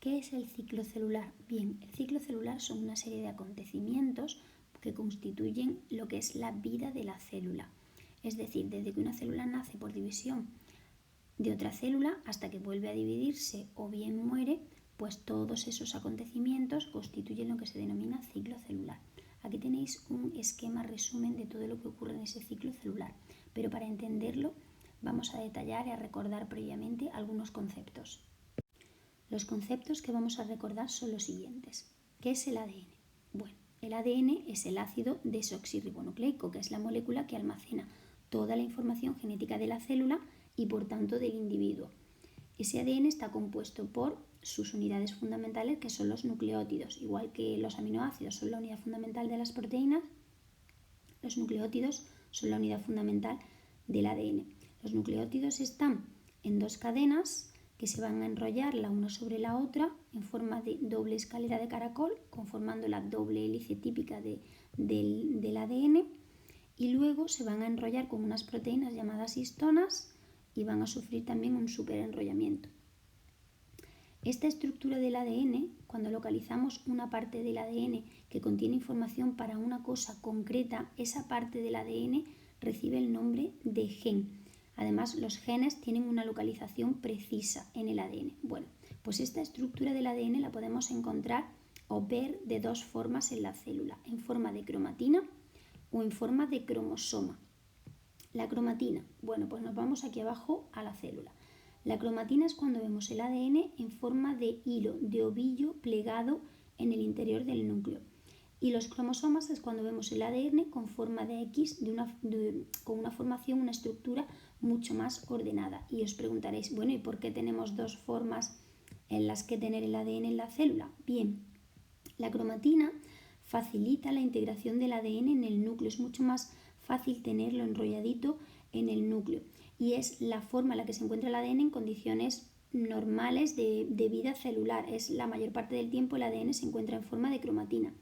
¿Qué es el ciclo celular? Bien, el ciclo celular son una serie de acontecimientos que constituyen lo que es la vida de la célula. Es decir, desde que una célula nace por división de otra célula hasta que vuelve a dividirse o bien muere, pues todos esos acontecimientos constituyen lo que se denomina ciclo celular. Aquí tenéis un esquema resumen de todo lo que ocurre en ese ciclo celular, pero para entenderlo vamos a detallar y a recordar previamente algunos conceptos. Los conceptos que vamos a recordar son los siguientes. ¿Qué es el ADN? Bueno, el ADN es el ácido desoxirribonucleico, que es la molécula que almacena toda la información genética de la célula y por tanto del individuo. Ese ADN está compuesto por sus unidades fundamentales, que son los nucleótidos. Igual que los aminoácidos son la unidad fundamental de las proteínas, los nucleótidos son la unidad fundamental del ADN. Los nucleótidos están en dos cadenas que se van a enrollar la una sobre la otra en forma de doble escalera de caracol, conformando la doble hélice típica del ADN, y luego se van a enrollar con unas proteínas llamadas histonas y van a sufrir también un superenrollamiento. Esta estructura del ADN, cuando localizamos una parte del ADN que contiene información para una cosa concreta, esa parte del ADN recibe el nombre de gen. Además, los genes tienen una localización precisa en el ADN. Bueno, pues esta estructura del ADN la podemos encontrar o ver de dos formas en la célula, en forma de cromatina o en forma de cromosoma. La cromatina, bueno, pues nos vamos aquí abajo a la célula. La cromatina es cuando vemos el ADN en forma de hilo, de ovillo plegado en el interior del núcleo. Y los cromosomas es cuando vemos el ADN con forma de X, con una formación, una estructura mucho más ordenada. Y os preguntaréis, bueno, ¿y por qué tenemos dos formas en las que tener el ADN en la célula? Bien, la cromatina facilita la integración del ADN en el núcleo. Es mucho más fácil tenerlo enrolladito en el núcleo. Y es la forma en la que se encuentra el ADN en condiciones normales de vida celular. Es la mayor parte del tiempo el ADN se encuentra en forma de cromatina.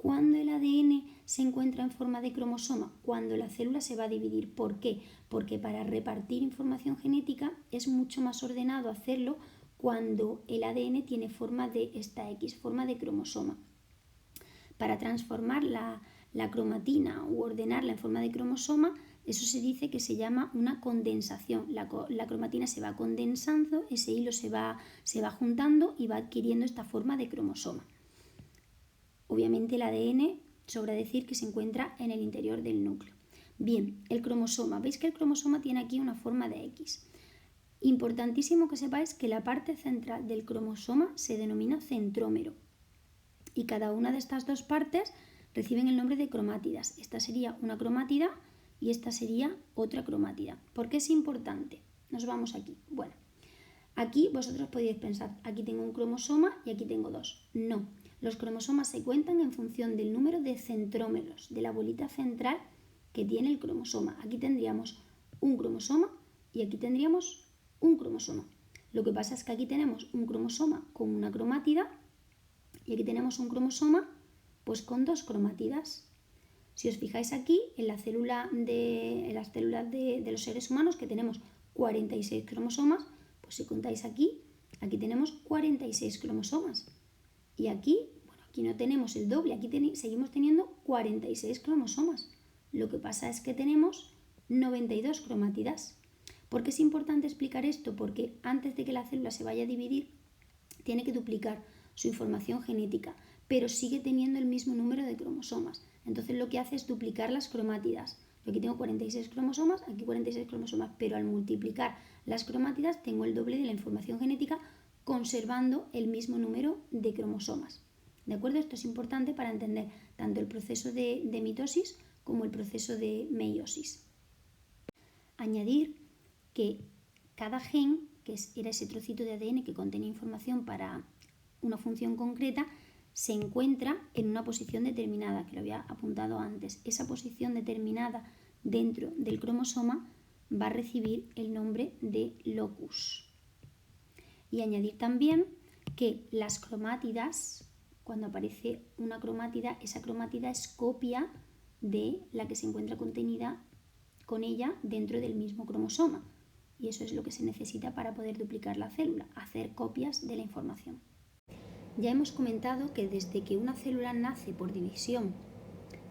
¿Cuándo el ADN se encuentra en forma de cromosoma? Cuando la célula se va a dividir. ¿Por qué? Porque para repartir información genética es mucho más ordenado hacerlo cuando el ADN tiene forma de esta X, forma de cromosoma. Para transformar la cromatina u ordenarla en forma de cromosoma, eso se dice que se llama una condensación. La cromatina se va condensando, ese hilo se va juntando y va adquiriendo esta forma de cromosoma. Obviamente el ADN, sobra decir que se encuentra en el interior del núcleo. Bien, el cromosoma. Veis que el cromosoma tiene aquí una forma de X. Importantísimo que sepáis que la parte central del cromosoma se denomina centrómero. Y cada una de estas dos partes reciben el nombre de cromátidas. Esta sería una cromátida y esta sería otra cromátida. ¿Por qué es importante? Nos vamos aquí. Bueno, aquí vosotros podéis pensar, aquí tengo un cromosoma y aquí tengo dos. No, los cromosomas se cuentan en función del número de centrómeros, de la bolita central que tiene el cromosoma. Aquí tendríamos un cromosoma y aquí tendríamos un cromosoma. Lo que pasa es que aquí tenemos un cromosoma con una cromátida y aquí tenemos un cromosoma pues con dos cromátidas. Si os fijáis aquí, en las células de los seres humanos, que tenemos 46 cromosomas, pues si contáis aquí tenemos 46 cromosomas. Y aquí, bueno, aquí no tenemos el doble, aquí seguimos teniendo 46 cromosomas. Lo que pasa es que tenemos 92 cromátidas. ¿Por qué es importante explicar esto? Porque antes de que la célula se vaya a dividir, tiene que duplicar su información genética, pero sigue teniendo el mismo número de cromosomas. Entonces lo que hace es duplicar las cromátidas. Yo aquí tengo 46 cromosomas, aquí 46 cromosomas, pero al multiplicar las cromátidas tengo el doble de la información genética conservando el mismo número de cromosomas. ¿De acuerdo? Esto es importante para entender tanto el proceso de mitosis como el proceso de meiosis. Añadir que cada gen, que era ese trocito de ADN que contenía información para una función concreta, se encuentra en una posición determinada, que lo había apuntado antes. Esa posición determinada dentro del cromosoma va a recibir el nombre de locus. Y añadir también que las cromátidas, cuando aparece una cromátida, esa cromátida es copia de la que se encuentra contenida con ella dentro del mismo cromosoma. Y eso es lo que se necesita para poder duplicar la célula, hacer copias de la información. Ya hemos comentado que desde que una célula nace por división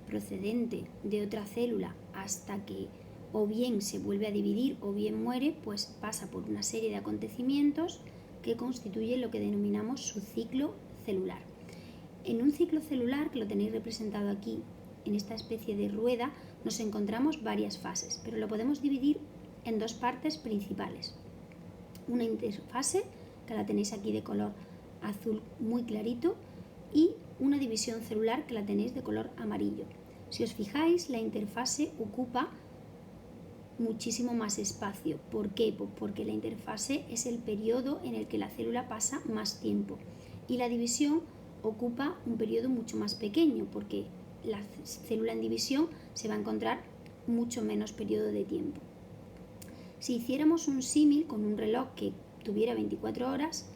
procedente de otra célula hasta que o bien se vuelve a dividir o bien muere, pues pasa por una serie de acontecimientos que constituyen lo que denominamos su ciclo celular. En un ciclo celular, que lo tenéis representado aquí en esta especie de rueda, nos encontramos varias fases, pero lo podemos dividir en dos partes principales. Una interfase, que la tenéis aquí de color azul muy clarito, y una división celular, que la tenéis de color amarillo. Si os fijáis, la interfase ocupa muchísimo más espacio. ¿Por qué? Pues porque la interfase es el periodo en el que la célula pasa más tiempo y la división ocupa un periodo mucho más pequeño, porque la célula en división se va a encontrar mucho menos periodo de tiempo. Si hiciéramos un símil con un reloj que tuviera 24 horas,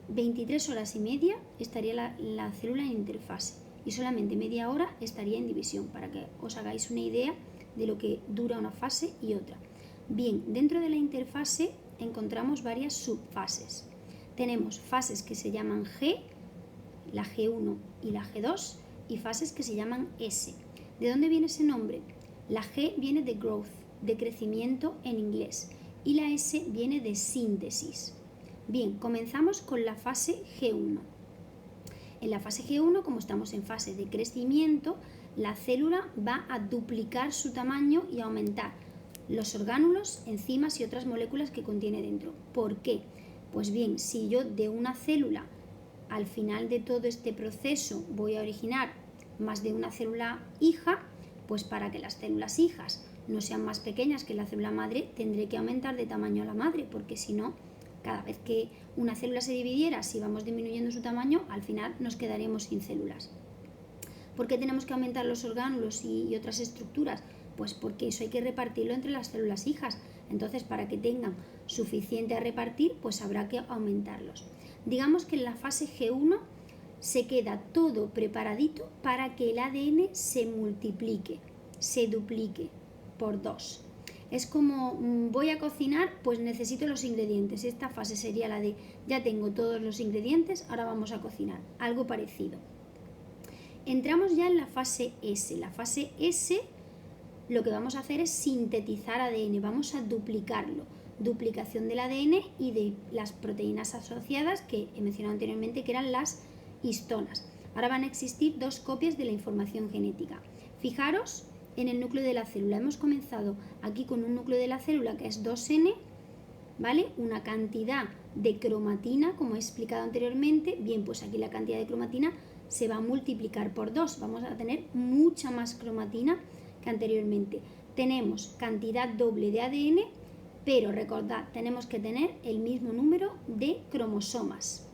23 horas y media estaría la célula en interfase y solamente media hora estaría en división, para que os hagáis una idea de lo que dura una fase y otra. Bien, dentro de la interfase encontramos varias subfases. Tenemos fases que se llaman G, la G1 y la G2, y fases que se llaman S. ¿De dónde viene ese nombre? La G viene de growth, de crecimiento en inglés, y la S viene de síntesis. Bien, comenzamos con la fase G1. En la fase G1, como estamos en fase de crecimiento, la célula va a duplicar su tamaño y aumentar los orgánulos, enzimas y otras moléculas que contiene dentro. ¿Por qué? Pues bien, si yo de una célula al final de todo este proceso voy a originar más de una célula hija, pues para que las células hijas no sean más pequeñas que la célula madre, tendré que aumentar de tamaño a la madre, porque si no, cada vez que una célula se dividiera, si vamos disminuyendo su tamaño, al final nos quedaríamos sin células. ¿Por qué tenemos que aumentar los orgánulos y otras estructuras? Pues porque eso hay que repartirlo entre las células hijas. Entonces, para que tengan suficiente a repartir, pues habrá que aumentarlos. Digamos que en la fase G1 se queda todo preparadito para que el ADN se multiplique, se duplique por 2. Es como voy a cocinar, pues necesito los ingredientes. Esta fase sería la de ya tengo todos los ingredientes, ahora vamos a cocinar. Algo parecido. Entramos ya en la fase S. La fase S lo que vamos a hacer es sintetizar ADN, vamos a duplicarlo. Duplicación del ADN y de las proteínas asociadas que he mencionado anteriormente, que eran las histonas. Ahora van a existir dos copias de la información genética. Fijaros en el núcleo de la célula. Hemos comenzado aquí con un núcleo de la célula que es 2N, ¿vale? Una cantidad de cromatina, como he explicado anteriormente. Bien, pues aquí la cantidad de cromatina se va a multiplicar por 2. Vamos a tener mucha más cromatina que anteriormente. Tenemos cantidad doble de ADN, pero recordad, tenemos que tener el mismo número de cromosomas.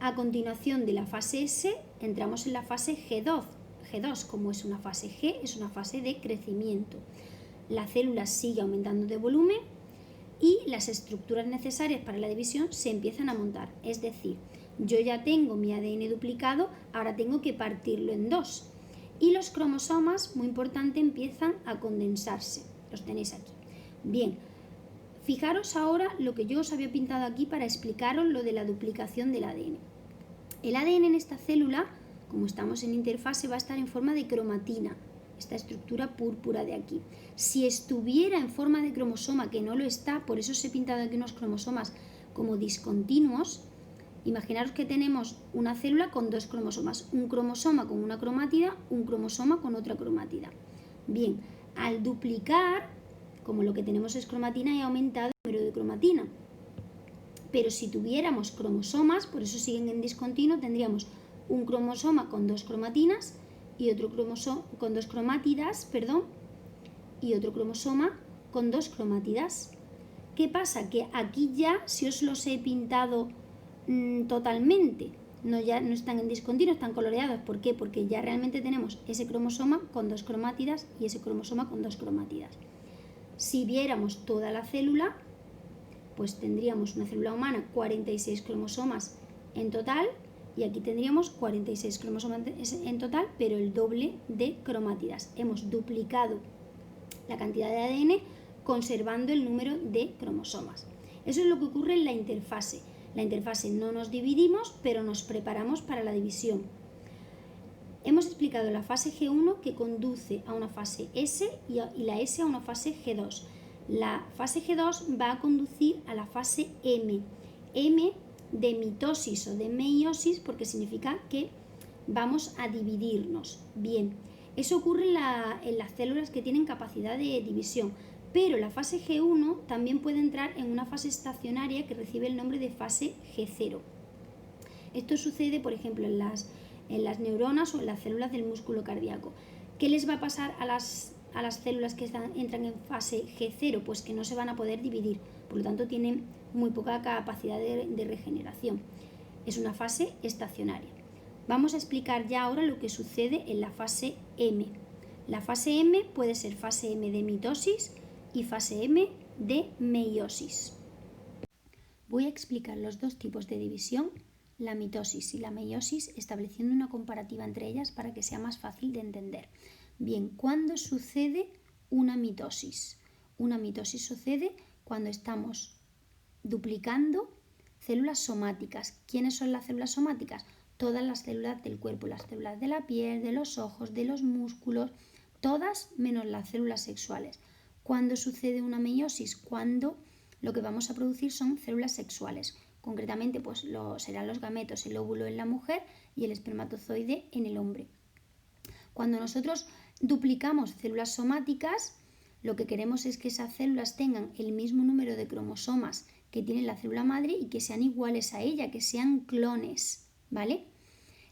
A continuación de la fase S, entramos en la fase G2. G2, como es una fase G, es una fase de crecimiento. La célula sigue aumentando de volumen y las estructuras necesarias para la división se empiezan a montar. Es decir, yo ya tengo mi ADN duplicado, ahora tengo que partirlo en dos. Y los cromosomas, muy importante, empiezan a condensarse. Los tenéis aquí. Bien, fijaros ahora lo que yo os había pintado aquí para explicaros lo de la duplicación del ADN. El ADN en esta célula, como estamos en interfase, va a estar en forma de cromatina, esta estructura púrpura de aquí. Si estuviera en forma de cromosoma, que no lo está, por eso os he pintado aquí unos cromosomas como discontinuos. Imaginaros que tenemos una célula con dos cromosomas, un cromosoma con una cromátida, un cromosoma con otra cromátida. Bien, al duplicar, como lo que tenemos es cromatina, he aumentado el número de cromatina. Pero si tuviéramos cromosomas, por eso siguen en discontinuo, tendríamos un cromosoma con dos cromatinas y otro cromosoma con dos cromátidas, y otro cromosoma con dos cromátidas. ¿Qué pasa? Que aquí ya, si os los he pintado totalmente, ya no están en discontinuo, están coloreados. ¿Por qué? Porque ya realmente tenemos ese cromosoma con dos cromátidas y ese cromosoma con dos cromátidas. Si viéramos toda la célula, pues tendríamos una célula humana 46 cromosomas en total, y aquí tendríamos 46 cromosomas en total, pero el doble de cromátidas. Hemos duplicado la cantidad de ADN conservando el número de cromosomas. Eso es lo que ocurre en la interfase. La interfase no nos dividimos, pero nos preparamos para la división. Hemos explicado la fase G1 que conduce a una fase S y la S a una fase G2. La fase G2 va a conducir a la fase M. M de mitosis o de meiosis porque significa que vamos a dividirnos. Bien, eso ocurre en las células que tienen capacidad de división, pero la fase G1 también puede entrar en una fase estacionaria que recibe el nombre de fase G0. Esto sucede, por ejemplo, en las neuronas o en las células del músculo cardíaco. ¿Qué les va a pasar a las células que entran en fase G0? Pues que no se van a poder dividir, por lo tanto tienen muy poca capacidad de regeneración. Es una fase estacionaria. Vamos a explicar ya ahora lo que sucede en la fase M. La fase M puede ser fase M de mitosis y fase M de meiosis. Voy a explicar los dos tipos de división, la mitosis y la meiosis, estableciendo una comparativa entre ellas para que sea más fácil de entender. Bien, ¿cuándo sucede una mitosis? Una mitosis sucede cuando estamos duplicando células somáticas. ¿Quiénes son las células somáticas? Todas las células del cuerpo, las células de la piel, de los ojos, de los músculos, todas menos las células sexuales. ¿Cuándo sucede una meiosis? Cuando lo que vamos a producir son células sexuales. Concretamente, pues serán los gametos, el óvulo en la mujer y el espermatozoide en el hombre. Cuando nosotros duplicamos células somáticas, lo que queremos es que esas células tengan el mismo número de cromosomas que tiene la célula madre y que sean iguales a ella, que sean clones, ¿vale?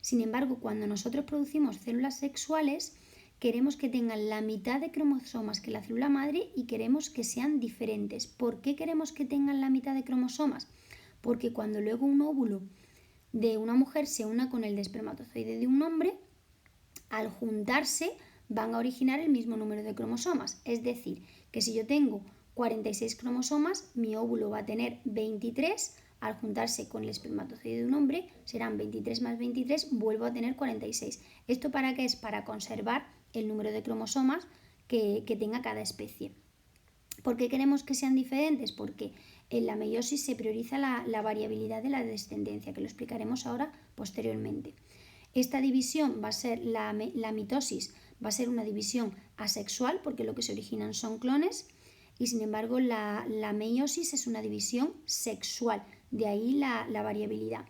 Sin embargo, cuando nosotros producimos células sexuales, queremos que tengan la mitad de cromosomas que la célula madre y queremos que sean diferentes. ¿Por qué queremos que tengan la mitad de cromosomas? Porque cuando luego un óvulo de una mujer se una con el de espermatozoide de un hombre, al juntarse van a originar el mismo número de cromosomas. Es decir, que si yo tengo 46 cromosomas, mi óvulo va a tener 23, al juntarse con el espermatozoide de un hombre serán 23 más 23, vuelvo a tener 46. ¿Esto para qué es? Para conservar el número de cromosomas que tenga cada especie. ¿Por qué queremos que sean diferentes? Porque en la meiosis se prioriza la variabilidad de la descendencia, que lo explicaremos ahora posteriormente. Esta división va a ser, la mitosis va a ser una división asexual porque lo que se originan son clones y sin embargo la meiosis es una división sexual, de ahí la variabilidad.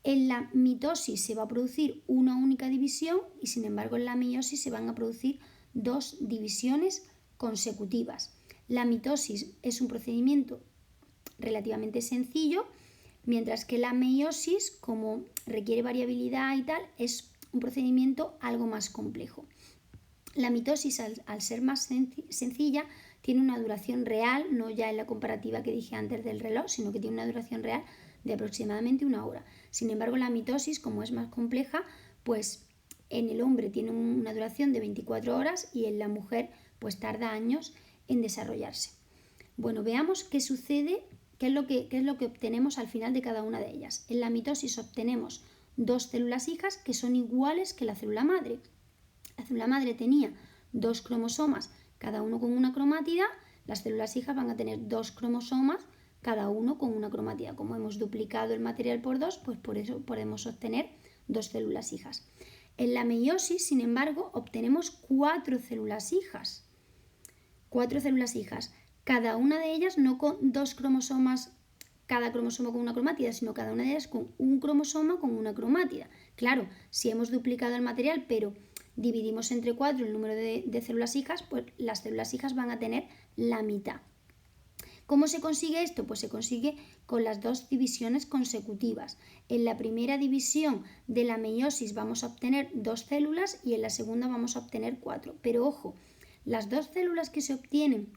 En la mitosis se va a producir una única división y sin embargo en la meiosis se van a producir dos divisiones consecutivas. La mitosis es un procedimiento relativamente sencillo, mientras que la meiosis, como requiere variabilidad y tal, es un procedimiento algo más complejo. La mitosis, al ser más sencilla, tiene una duración real, no ya en la comparativa que dije antes del reloj, sino que tiene una duración real de aproximadamente 1 hora. Sin embargo, la mitosis, como es más compleja, pues en el hombre tiene una duración de 24 horas y en la mujer pues tarda años en desarrollarse. Bueno, veamos qué sucede, qué es lo que obtenemos al final de cada una de ellas. En la mitosis obtenemos dos células hijas que son iguales que la célula madre. La célula madre tenía 2 cromosomas, cada uno con una cromátida. Las células hijas van a tener 2 cromosomas, cada uno con una cromátida. Como hemos duplicado el material por 2, pues por eso podemos obtener 2 células hijas. En la meiosis, sin embargo, obtenemos 4 células hijas. 4 células hijas, cada una de ellas no con 2 cromosomas, cada cromosoma con una cromátida, sino cada una de ellas con un cromosoma con una cromátida. Claro, si hemos duplicado el material, pero dividimos entre 4 el número de células hijas, pues las células hijas van a tener la mitad. ¿Cómo se consigue esto? Pues se consigue con las dos divisiones consecutivas. En la primera división de la meiosis vamos a obtener 2 células y en la segunda vamos a obtener 4. Pero ojo, las 2 células que se obtienen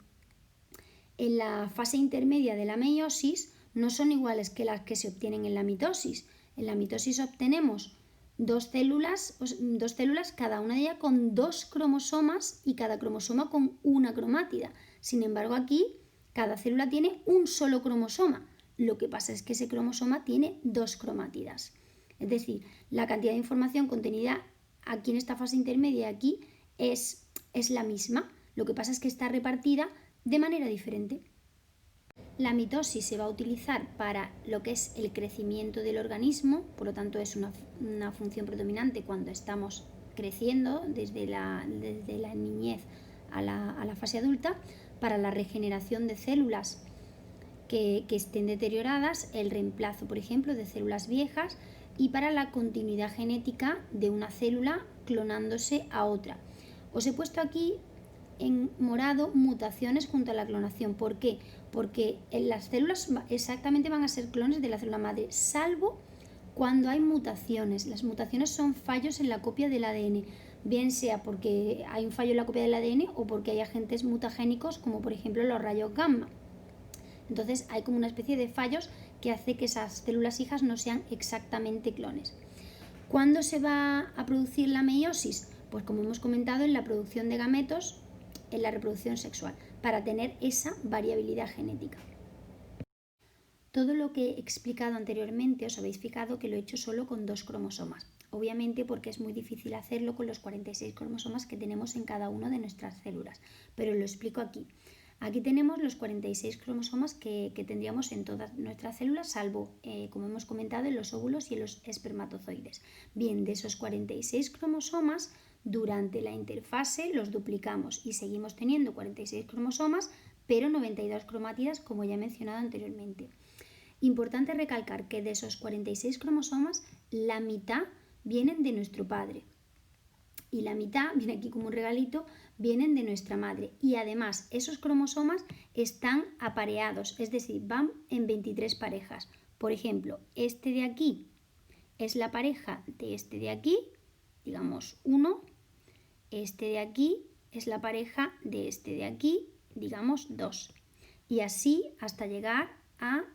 en la fase intermedia de la meiosis no son iguales que las que se obtienen en la mitosis. En la mitosis obtenemos 2 células, cada una de ellas con 2 cromosomas y cada cromosoma con una cromátida. Sin embargo, aquí cada célula tiene un solo cromosoma. Lo que pasa es que ese cromosoma tiene 2 cromátidas. Es decir, la cantidad de información contenida aquí en esta fase intermedia y aquí es la misma. Lo que pasa es que está repartida de manera diferente. La mitosis se va a utilizar para lo que es el crecimiento del organismo, por lo tanto es una función predominante cuando estamos creciendo desde la niñez a la fase adulta, para la regeneración de células que estén deterioradas, el reemplazo, por ejemplo, de células viejas, y para la continuidad genética de una célula clonándose a otra. Os he puesto aquí en morado mutaciones junto a la clonación. ¿Por qué? Porque las células exactamente van a ser clones de la célula madre, salvo cuando hay mutaciones. Las mutaciones son fallos en la copia del ADN, bien sea porque hay un fallo en la copia del ADN o porque hay agentes mutagénicos como por ejemplo los rayos gamma. Entonces hay como una especie de fallos que hace que esas células hijas no sean exactamente clones. ¿Cuándo se va a producir la meiosis? Pues como hemos comentado, en la producción de gametos, en la reproducción sexual, para tener esa variabilidad genética. Todo lo que he explicado anteriormente os habéis fijado que lo he hecho solo con 2 cromosomas, obviamente porque es muy difícil hacerlo con los 46 cromosomas que tenemos en cada una de nuestras células, pero lo explico aquí. Aquí tenemos los 46 cromosomas que tendríamos en todas nuestras células, salvo, como hemos comentado, en los óvulos y en los espermatozoides. Bien, de esos 46 cromosomas, durante la interfase los duplicamos y seguimos teniendo 46 cromosomas, pero 92 cromátidas, como ya he mencionado anteriormente. Importante recalcar que de esos 46 cromosomas, la mitad vienen de nuestro padre y la mitad, viene aquí como un regalito, vienen de nuestra madre. Y además esos cromosomas están apareados, es decir, van en 23 parejas. Por ejemplo, este de aquí es la pareja de este de aquí, digamos 1. Este de aquí es la pareja de este de aquí, digamos 2. Y así hasta llegar a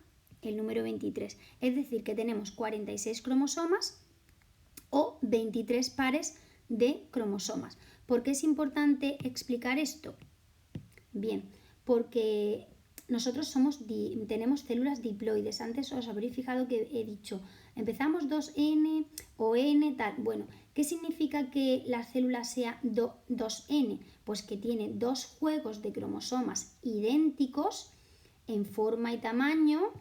el número 23. Es decir, que tenemos 46 cromosomas o 23 pares de cromosomas. ¿Por qué es importante explicar esto? Bien, porque nosotros tenemos células diploides. Antes os habréis fijado que he dicho, empezamos 2N o N tal. Bueno, ¿qué significa que la célula sea 2N? Pues que tiene 2 juegos de cromosomas idénticos en forma y tamaño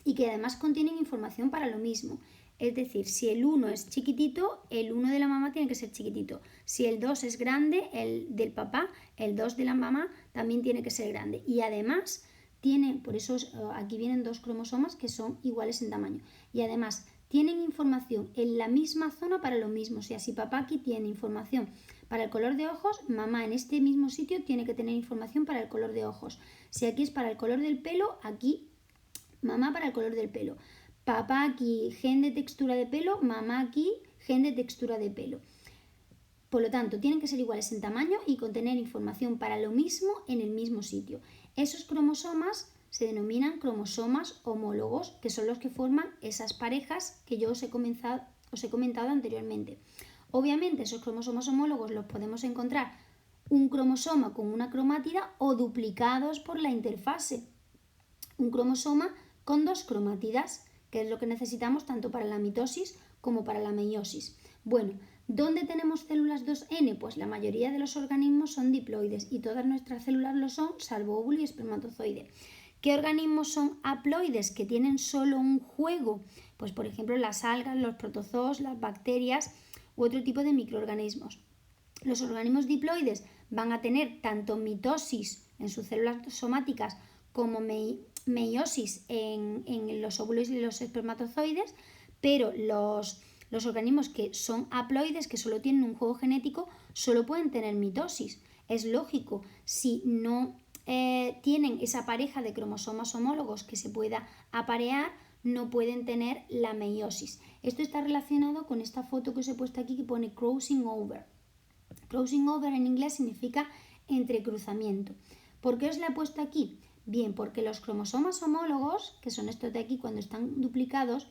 y que además contienen información para lo mismo. Es decir, si el 1 es chiquitito, el 1 de la mamá tiene que ser chiquitito. Si el 2 es grande, el del papá, el 2 de la mamá también tiene que ser grande. Y además tienen, por eso aquí vienen 2 cromosomas que son iguales en tamaño. Y además tienen información en la misma zona para lo mismo. O sea, si papá aquí tiene información para el color de ojos, mamá en este mismo sitio tiene que tener información para el color de ojos. Si aquí es para el color del pelo, aquí mamá para el color del pelo. Papá aquí, gen de textura de pelo, mamá aquí, gen de textura de pelo. Por lo tanto, tienen que ser iguales en tamaño y contener información para lo mismo en el mismo sitio. Esos cromosomas se denominan cromosomas homólogos, que son los que forman esas parejas que yo os he comentado anteriormente. Obviamente, esos cromosomas homólogos los podemos encontrar un cromosoma con una cromátida o duplicados por la interfase. Un cromosoma con 2 cromátidas, que es lo que necesitamos tanto para la mitosis como para la meiosis. Bueno, ¿dónde tenemos células 2N? Pues la mayoría de los organismos son diploides y todas nuestras células lo son, salvo óvulo y espermatozoide. ¿Qué organismos son haploides, que tienen solo un juego? Pues por ejemplo las algas, los protozoos, las bacterias u otro tipo de microorganismos. Los organismos diploides van a tener tanto mitosis en sus células somáticas como meiosis en los óvulos y los espermatozoides, pero los organismos que son haploides, que solo tienen un juego genético, solo pueden tener mitosis. Es lógico, si no tienen esa pareja de cromosomas homólogos que se pueda aparear, no pueden tener la meiosis. Esto está relacionado con esta foto que os he puesto aquí que pone crossing over. Crossing over en inglés significa entrecruzamiento. ¿Por qué os la he puesto aquí? Bien, porque los cromosomas homólogos, que son estos de aquí cuando están duplicados,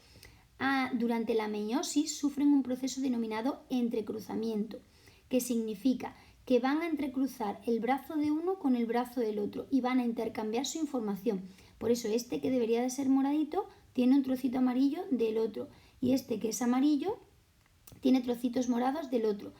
durante la meiosis sufren un proceso denominado entrecruzamiento, que significa que van a entrecruzar el brazo de uno con el brazo del otro y van a intercambiar su información. Por eso este, que debería de ser moradito, tiene un trocito amarillo del otro, y este, que es amarillo, tiene trocitos morados del otro.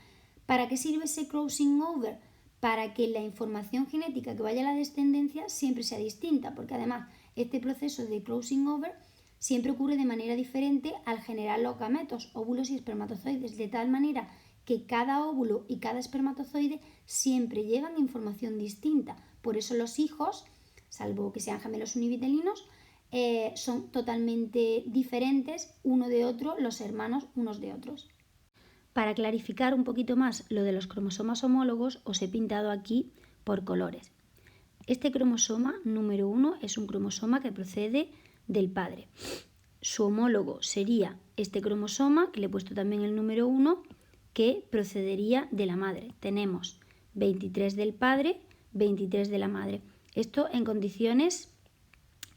¿Para qué sirve ese crossing over? para que la información genética que vaya a la descendencia siempre sea distinta, porque además este proceso de crossing over siempre ocurre de manera diferente al generar los gametos, óvulos y espermatozoides, de tal manera que cada óvulo y cada espermatozoide siempre llevan información distinta. Por eso los hijos, salvo que sean gemelos univitelinos, son totalmente diferentes uno de otro, los hermanos unos de otros. Para clarificar un poquito más lo de los cromosomas homólogos, os he pintado aquí por colores. Este cromosoma número 1 es un cromosoma que procede del padre. Su homólogo sería este cromosoma, que le he puesto también el número 1, que procedería de la madre. Tenemos 23 del padre, 23 de la madre. Esto en condiciones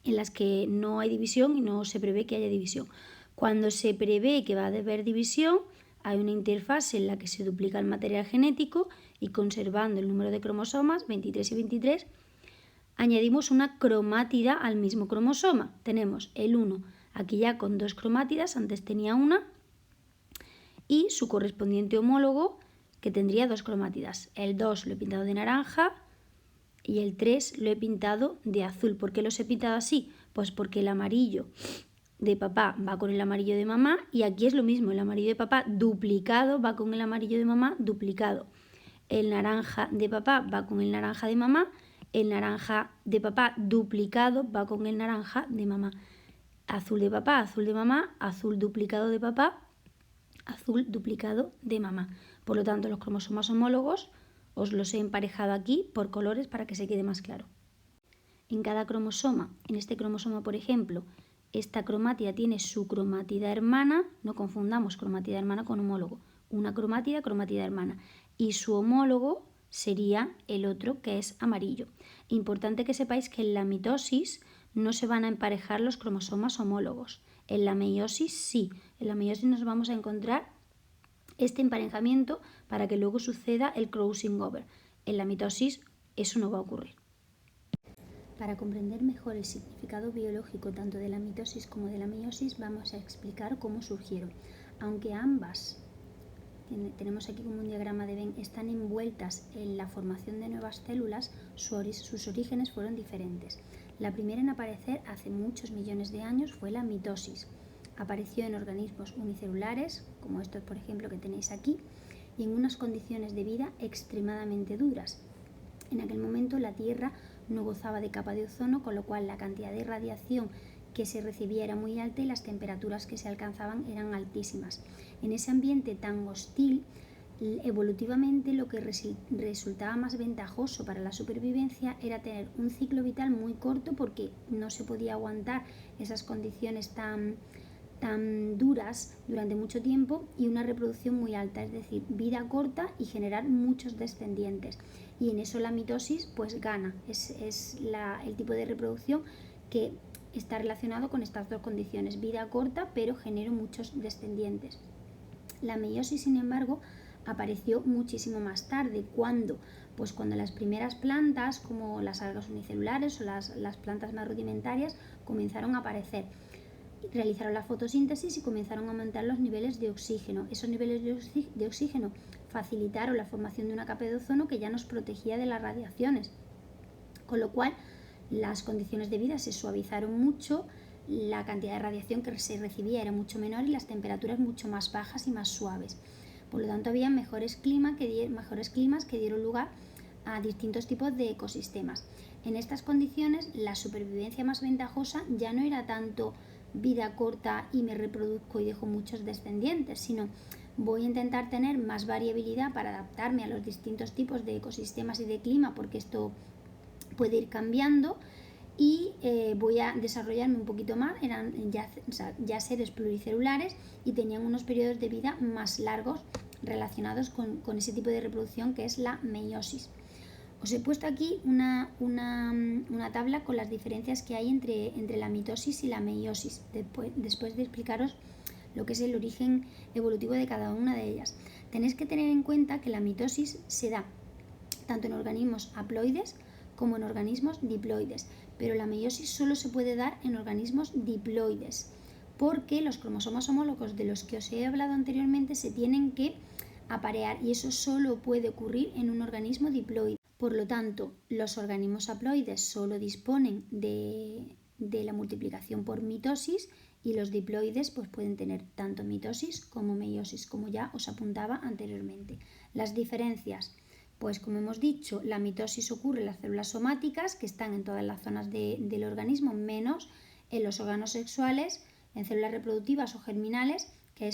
en las que no hay división y no se prevé que haya división. Cuando se prevé que va a haber división, hay una interfase en la que se duplica el material genético y conservando el número de cromosomas, 23 y 23, añadimos una cromátida al mismo cromosoma. Tenemos el 1 aquí ya con 2 cromátidas, antes tenía una, y su correspondiente homólogo que tendría 2 cromátidas. El 2 lo he pintado de naranja y el 3 lo he pintado de azul. ¿Por qué los he pintado así? Pues porque el amarillo de papá va con el amarillo de mamá y aquí es lo mismo, el amarillo de papá duplicado va con el amarillo de mamá duplicado. El naranja de papá va con el naranja de mamá, el naranja de papá duplicado va con el naranja de mamá. Azul de papá, azul de mamá, azul duplicado de papá, azul duplicado de mamá. Por lo tanto, los cromosomas homólogos os los he emparejado aquí por colores para que se quede más claro. En cada cromosoma, en este cromosoma por ejemplo, esta cromátida tiene su cromátida hermana, no confundamos cromátida hermana con homólogo, una cromátida, cromátida hermana, y su homólogo sería el otro que es amarillo. Importante que sepáis que en la mitosis no se van a emparejar los cromosomas homólogos, en la meiosis sí, en la meiosis nos vamos a encontrar este emparejamiento para que luego suceda el crossing over. En la mitosis eso no va a ocurrir. Para comprender mejor el significado biológico tanto de la mitosis como de la meiosis, vamos a explicar cómo surgieron. Aunque ambas, tenemos aquí como un diagrama de Venn, están envueltas en la formación de nuevas células, sus orígenes fueron diferentes. La primera en aparecer hace muchos millones de años fue la mitosis. Apareció en organismos unicelulares, como estos por ejemplo que tenéis aquí, y en unas condiciones de vida extremadamente duras. En aquel momento la Tierra no gozaba de capa de ozono, con lo cual la cantidad de radiación que se recibía era muy alta y las temperaturas que se alcanzaban eran altísimas. En ese ambiente tan hostil, evolutivamente lo que resultaba más ventajoso para la supervivencia era tener un ciclo vital muy corto porque no se podía aguantar esas condiciones tan duras durante mucho tiempo y una reproducción muy alta, es decir, vida corta y generar muchos descendientes. Y en eso la mitosis pues gana, es el tipo de reproducción que está relacionado con estas dos condiciones, vida corta pero genero muchos descendientes. La meiosis, sin embargo, apareció muchísimo más tarde. ¿Cuándo? Pues cuando las primeras plantas, como las algas unicelulares o las plantas más rudimentarias, comenzaron a aparecer. Realizaron la fotosíntesis y comenzaron a aumentar los niveles de oxígeno. Esos niveles de oxígeno facilitaron la formación de una capa de ozono que ya nos protegía de las radiaciones, con lo cual las condiciones de vida se suavizaron mucho, la cantidad de radiación que se recibía era mucho menor y las temperaturas mucho más bajas y más suaves. Por lo tanto, había mejores climas que dieron lugar a distintos tipos de ecosistemas. En estas condiciones, la supervivencia más ventajosa ya no era tanto vida corta y me reproduzco y dejo muchos descendientes, sino voy a intentar tener más variabilidad para adaptarme a los distintos tipos de ecosistemas y de clima, porque esto puede ir cambiando, y voy a desarrollarme un poquito más. Eran ya seres pluricelulares y tenían unos periodos de vida más largos relacionados con ese tipo de reproducción que es la meiosis. Os he puesto aquí una tabla con las diferencias que hay entre la mitosis y la meiosis, después de explicaros lo que es el origen evolutivo de cada una de ellas. Tenéis que tener en cuenta que la mitosis se da tanto en organismos haploides como en organismos diploides, pero la meiosis solo se puede dar en organismos diploides, porque los cromosomas homólogos de los que os he hablado anteriormente se tienen que aparear y eso solo puede ocurrir en un organismo diploide. Por lo tanto, los organismos haploides solo disponen de la multiplicación por mitosis y los diploides pues, pueden tener tanto mitosis como meiosis, como ya os apuntaba anteriormente. Las diferencias, pues como hemos dicho, la mitosis ocurre en las células somáticas, que están en todas las zonas del organismo, menos en los órganos sexuales, en células reproductivas o germinales, que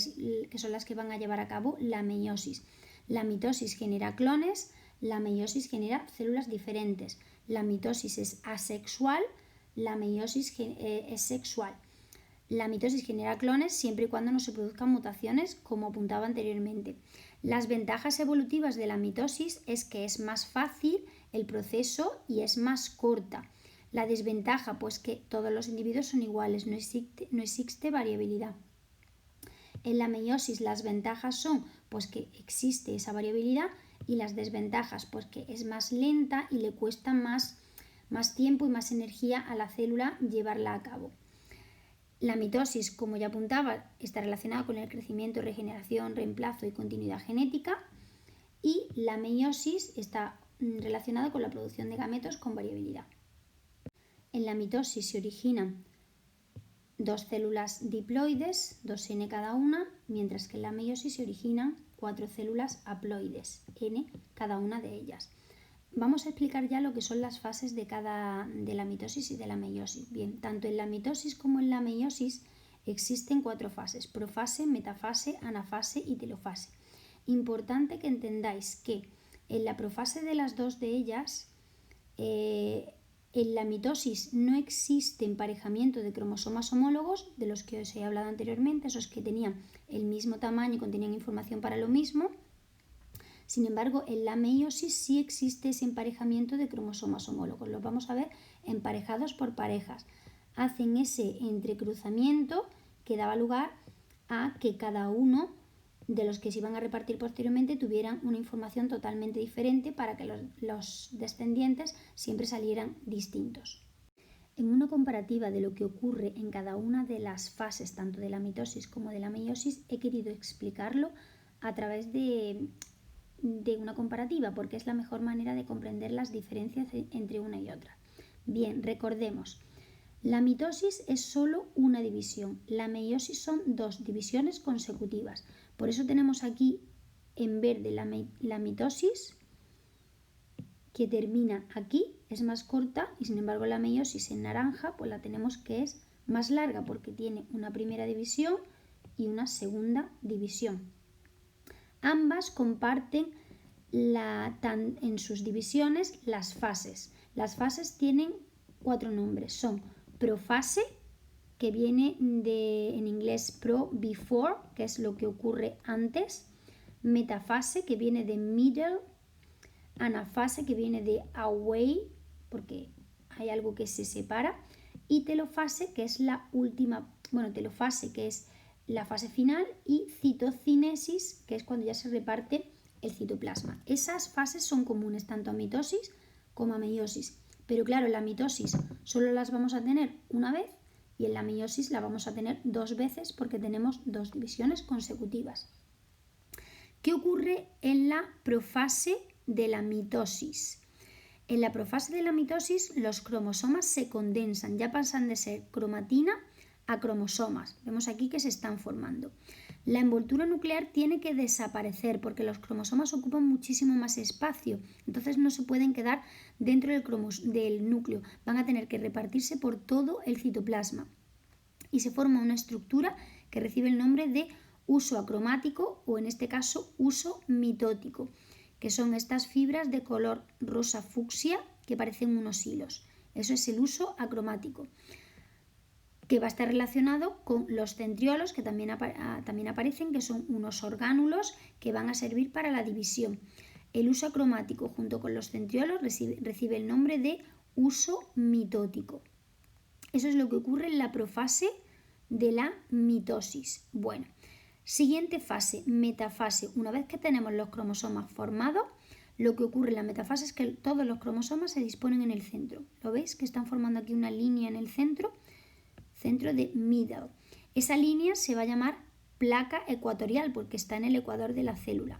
son las que van a llevar a cabo la meiosis. La mitosis genera clones, la meiosis genera células diferentes. La mitosis es asexual, la meiosis es sexual. La mitosis genera clones siempre y cuando no se produzcan mutaciones, como apuntaba anteriormente. Las ventajas evolutivas de la mitosis es que es más fácil el proceso y es más corta. La desventaja, pues que todos los individuos son iguales, no existe variabilidad. En la meiosis las ventajas son pues que existe esa variabilidad y las desventajas pues que es más lenta y le cuesta más tiempo y más energía a la célula llevarla a cabo. La mitosis, como ya apuntaba, está relacionada con el crecimiento, regeneración, reemplazo y continuidad genética, y la meiosis está relacionada con la producción de gametos con variabilidad. En la mitosis se originan dos células diploides, 2N cada una, mientras que en la meiosis se originan 4 células haploides, N cada una de ellas. Vamos a explicar ya lo que son las fases de la mitosis y de la meiosis. Bien, tanto en la mitosis como en la meiosis existen 4 fases: profase, metafase, anafase y telofase. Importante que entendáis que en la profase de las dos de ellas, en la mitosis no existe emparejamiento de cromosomas homólogos, de los que os he hablado anteriormente, esos que tenían el mismo tamaño y contenían información para lo mismo. Sin embargo, en la meiosis sí existe ese emparejamiento de cromosomas homólogos. Los vamos a ver emparejados por parejas. Hacen ese entrecruzamiento que daba lugar a que cada uno de los que se iban a repartir posteriormente tuvieran una información totalmente diferente para que los descendientes siempre salieran distintos. En una comparativa de lo que ocurre en cada una de las fases, tanto de la mitosis como de la meiosis, he querido explicarlo a través de una comparativa, porque es la mejor manera de comprender las diferencias entre una y otra. Bien, recordemos, la mitosis es solo una división, la meiosis son 2 divisiones consecutivas. Por eso tenemos aquí en verde la mitosis, que termina aquí, es más corta, y sin embargo la meiosis en naranja pues la tenemos que es más larga, porque tiene una primera división y una segunda división. Ambas comparten en sus divisiones las fases. Las fases tienen 4 nombres. Son profase, que viene en inglés pro, before, que es lo que ocurre antes. Metafase, que viene de middle. Anafase, que viene de away, porque hay algo que se separa. Y telofase, que es la última, telofase, que es la fase final, y citocinesis, que es cuando ya se reparte el citoplasma. Esas fases son comunes tanto a mitosis como a meiosis, pero claro, en la mitosis solo las vamos a tener una vez y en la meiosis la vamos a tener 2 veces porque tenemos 2 divisiones consecutivas. ¿Qué ocurre en la profase de la mitosis? En la profase de la mitosis los cromosomas se condensan, ya pasan de ser cromatina a cromosomas. Vemos aquí que se están formando. La envoltura nuclear tiene que desaparecer porque los cromosomas ocupan muchísimo más espacio, entonces no se pueden quedar dentro del núcleo, van a tener que repartirse por todo el citoplasma y se forma una estructura que recibe el nombre de uso acromático o en este caso uso mitótico, que son estas fibras de color rosa fucsia que parecen unos hilos. Eso es el uso acromático, que va a estar relacionado con los centriolos, que también aparecen, que son unos orgánulos que van a servir para la división. El uso acromático junto con los centriolos recibe el nombre de uso mitótico. Eso es lo que ocurre en la profase de la mitosis. Bueno, siguiente fase, metafase. Una vez que tenemos los cromosomas formados, lo que ocurre en la metafase es que todos los cromosomas se disponen en el centro. ¿Lo veis? Que están formando aquí una línea en el centro de middle. Esa línea se va a llamar placa ecuatorial porque está en el ecuador de la célula.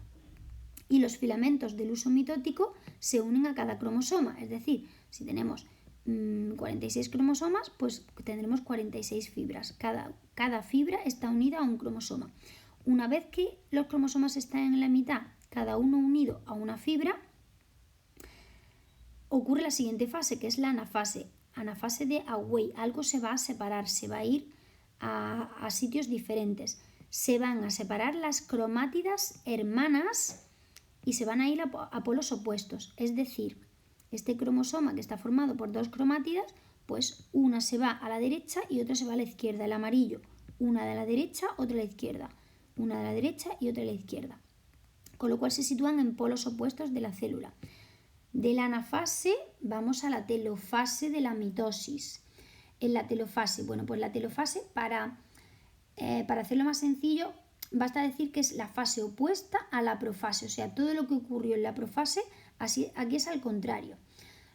y los filamentos del huso mitótico se unen a cada cromosoma. Es decir, si tenemos 46 cromosomas, pues tendremos 46 fibras. Cada fibra está unida a un cromosoma. Una vez que los cromosomas están en la mitad, cada uno unido a una fibra, ocurre la siguiente fase, que es la anafase. Anafase de away. Algo se va a separar, se va a ir a sitios diferentes. Se van a separar las cromátidas hermanas y se van a ir a polos opuestos. Es decir, este cromosoma que está formado por dos cromátidas, pues una se va a la derecha y otra se va a la izquierda, el amarillo. Una de la derecha, otra a la izquierda. Una de la derecha y otra a la izquierda. Con lo cual se sitúan en polos opuestos de la célula. De la anafase vamos a la telofase de la mitosis. En la telofase, bueno, pues la telofase, para hacerlo más sencillo, basta decir que es la fase opuesta a la profase. O sea, todo lo que ocurrió en la profase, aquí es al contrario.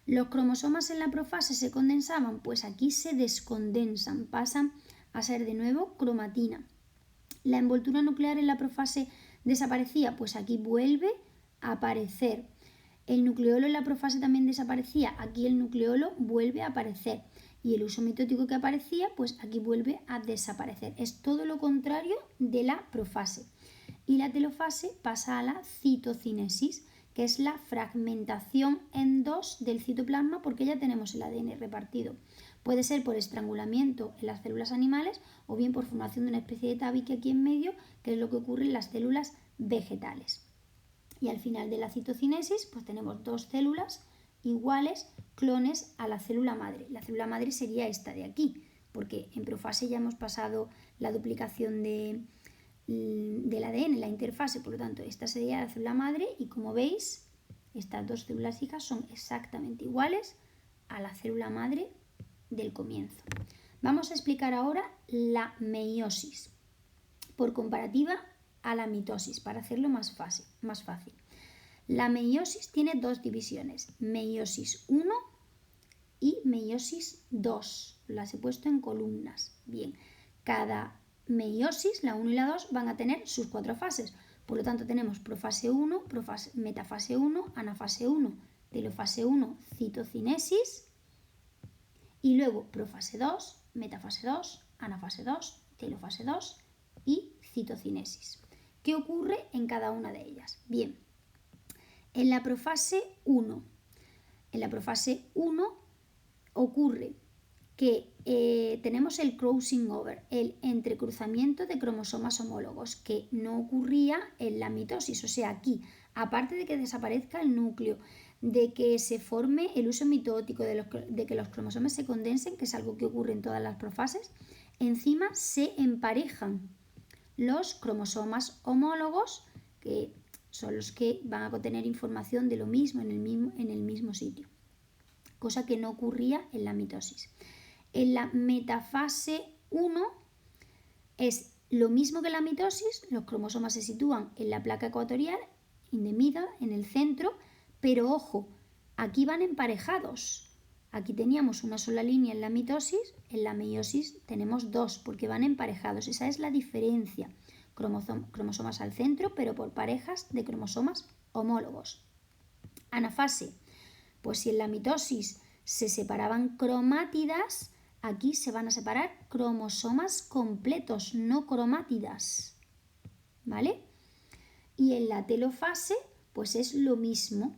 Los cromosomas en la profase se condensaban, pues aquí se descondensan, pasan a ser de nuevo cromatina. La envoltura nuclear en la profase desaparecía, pues aquí vuelve a aparecer. El nucleolo en la profase también desaparecía, aquí el nucleolo vuelve a aparecer. Y el huso mitótico que aparecía, pues aquí vuelve a desaparecer. Es todo lo contrario de la profase. Y la telofase pasa a la citocinesis, que es la fragmentación en dos del citoplasma, porque ya tenemos el ADN repartido. Puede ser por estrangulamiento en las células animales o bien por formación de una especie de tabique aquí en medio, que es lo que ocurre en las células vegetales. Y al final de la citocinesis, pues tenemos dos células iguales, clones a la célula madre. La célula madre sería esta de aquí, porque en profase ya hemos pasado la duplicación del ADN, la interfase, por lo tanto esta sería la célula madre y como veis estas dos células hijas son exactamente iguales a la célula madre del comienzo. Vamos a explicar ahora la meiosis por comparativa a la mitosis para hacerlo más fácil. La meiosis tiene dos divisiones, meiosis 1 y meiosis 2. Las he puesto en columnas. Bien, cada meiosis, la 1 y la 2, van a tener sus 4 fases. Por lo tanto, tenemos profase 1, metafase 1, anafase 1, telofase 1, citocinesis y luego profase 2, metafase 2, anafase 2, telofase 2 y citocinesis. ¿Qué ocurre en cada una de ellas? Bien, en la profase 1 ocurre que tenemos el crossing over, el entrecruzamiento de cromosomas homólogos, que no ocurría en la mitosis. O sea, aquí, aparte de que desaparezca el núcleo, de que se forme el huso mitótico, de que los cromosomas se condensen, que es algo que ocurre en todas las profases, encima se emparejan los cromosomas homólogos, que son los que van a contener información de lo mismo en el mismo sitio, cosa que no ocurría en la mitosis. En la metafase 1 es lo mismo que en la mitosis, los cromosomas se sitúan en la placa ecuatorial, in the middle, en el centro, pero ojo, aquí van emparejados. Aquí teníamos una sola línea en la mitosis, en la meiosis tenemos dos porque van emparejados. Esa es la diferencia. Cromosomas al centro, pero por parejas de cromosomas homólogos. Anafase, pues si en la mitosis se separaban cromátidas, aquí se van a separar cromosomas completos, no cromátidas. ¿Vale? Y en la telofase, pues es lo mismo.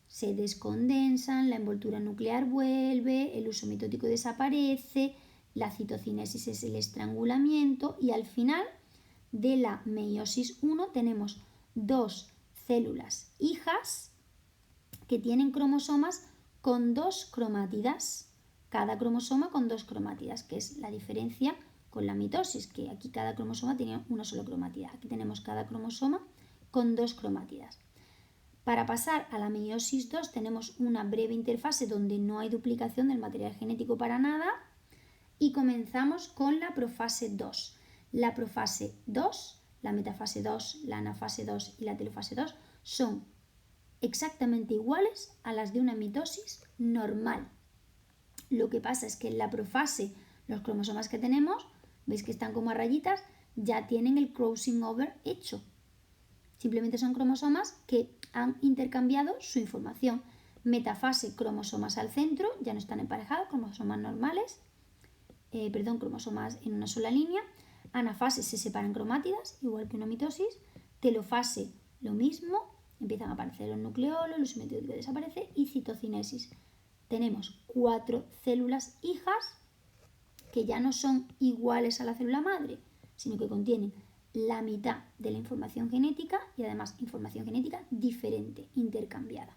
Se descondensan, la envoltura nuclear vuelve, el huso mitótico desaparece, la citocinesis es el estrangulamiento y al final de la meiosis 1 tenemos dos células hijas que tienen cromosomas con dos cromátidas, cada cromosoma con dos cromátidas, que es la diferencia con la mitosis, que aquí cada cromosoma tenía una sola cromátida. Aquí tenemos cada cromosoma con dos cromátidas. Para pasar a la meiosis 2 tenemos una breve interfase donde no hay duplicación del material genético para nada y comenzamos con la profase 2. La profase 2, la metafase 2, la anafase 2 y la telofase 2 son exactamente iguales a las de una mitosis normal. Lo que pasa es que en la profase los cromosomas que tenemos, veis que están como a rayitas, ya tienen el crossing over hecho. simplemente son cromosomas que han intercambiado su información. Metafase, cromosomas al centro, ya no están emparejados, cromosomas normales, cromosomas en una sola línea. Anafase, se separan cromátidas, igual que una mitosis. Telofase, lo mismo, empiezan a aparecer los nucleolos, los simetrióticos desaparece. Y citocinesis, tenemos 4 células hijas que ya no son iguales a la célula madre, sino que contienen la mitad de la información genética y además información genética diferente, intercambiada.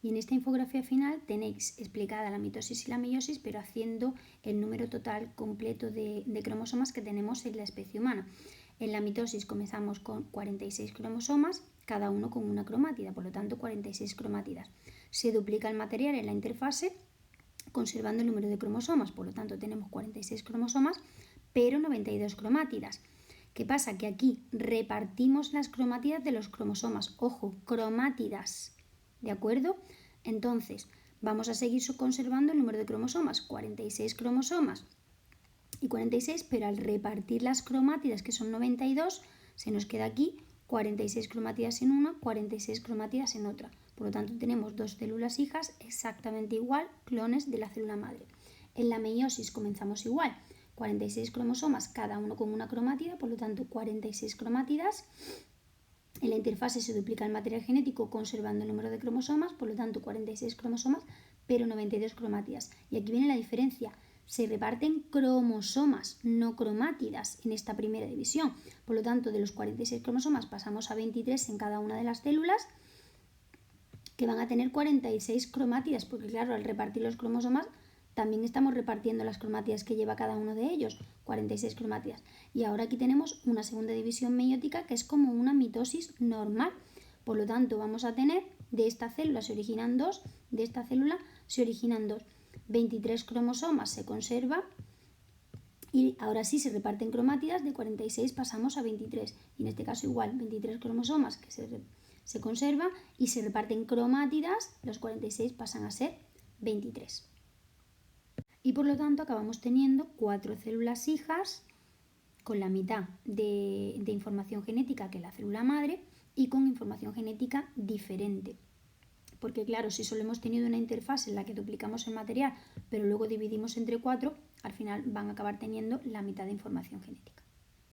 Y en esta infografía final tenéis explicada la mitosis y la meiosis, pero haciendo el número total completo de cromosomas que tenemos en la especie humana. En la mitosis comenzamos con 46 cromosomas, cada uno con una cromátida, por lo tanto 46 cromátidas. Se duplica el material en la interfase conservando el número de cromosomas, por lo tanto tenemos 46 cromosomas, pero 92 cromátidas. ¿Qué pasa? Que aquí repartimos las cromátidas de los cromosomas. Ojo, cromátidas, ¿de acuerdo? Entonces, vamos a seguir conservando el número de cromosomas, 46 cromosomas y 46, pero al repartir las cromátidas, que son 92, se nos queda aquí 46 cromátidas en una, 46 cromátidas en otra. Por lo tanto, tenemos 2 células hijas exactamente igual, clones de la célula madre. En la meiosis comenzamos igual, 46 cromosomas, cada uno con una cromátida, por lo tanto 46 cromátidas. En la interfase se duplica el material genético conservando el número de cromosomas, por lo tanto 46 cromosomas, pero 92 cromátidas. Y aquí viene la diferencia. Se reparten cromosomas, no cromátidas, en esta primera división. Por lo tanto, de los 46 cromosomas pasamos a 23 en cada una de las células, que van a tener 46 cromátidas, porque claro, al repartir los cromosomas también estamos repartiendo las cromátidas que lleva cada uno de ellos, 46 cromátidas. Y ahora aquí tenemos una segunda división meiótica que es como una mitosis normal. Por lo tanto, vamos a tener, de esta célula se originan 2, de esta célula se originan 2. 23 cromosomas se conserva y ahora sí se reparten cromátidas, de 46 pasamos a 23. Y en este caso igual, 23 cromosomas que se conserva y se reparten cromátidas, los 46 pasan a ser 23. Y por lo tanto acabamos teniendo 4 células hijas con la mitad de información genética que la célula madre y con información genética diferente. Porque claro, si solo hemos tenido una interfase en la que duplicamos el material, pero luego dividimos entre 4, al final van a acabar teniendo la mitad de información genética.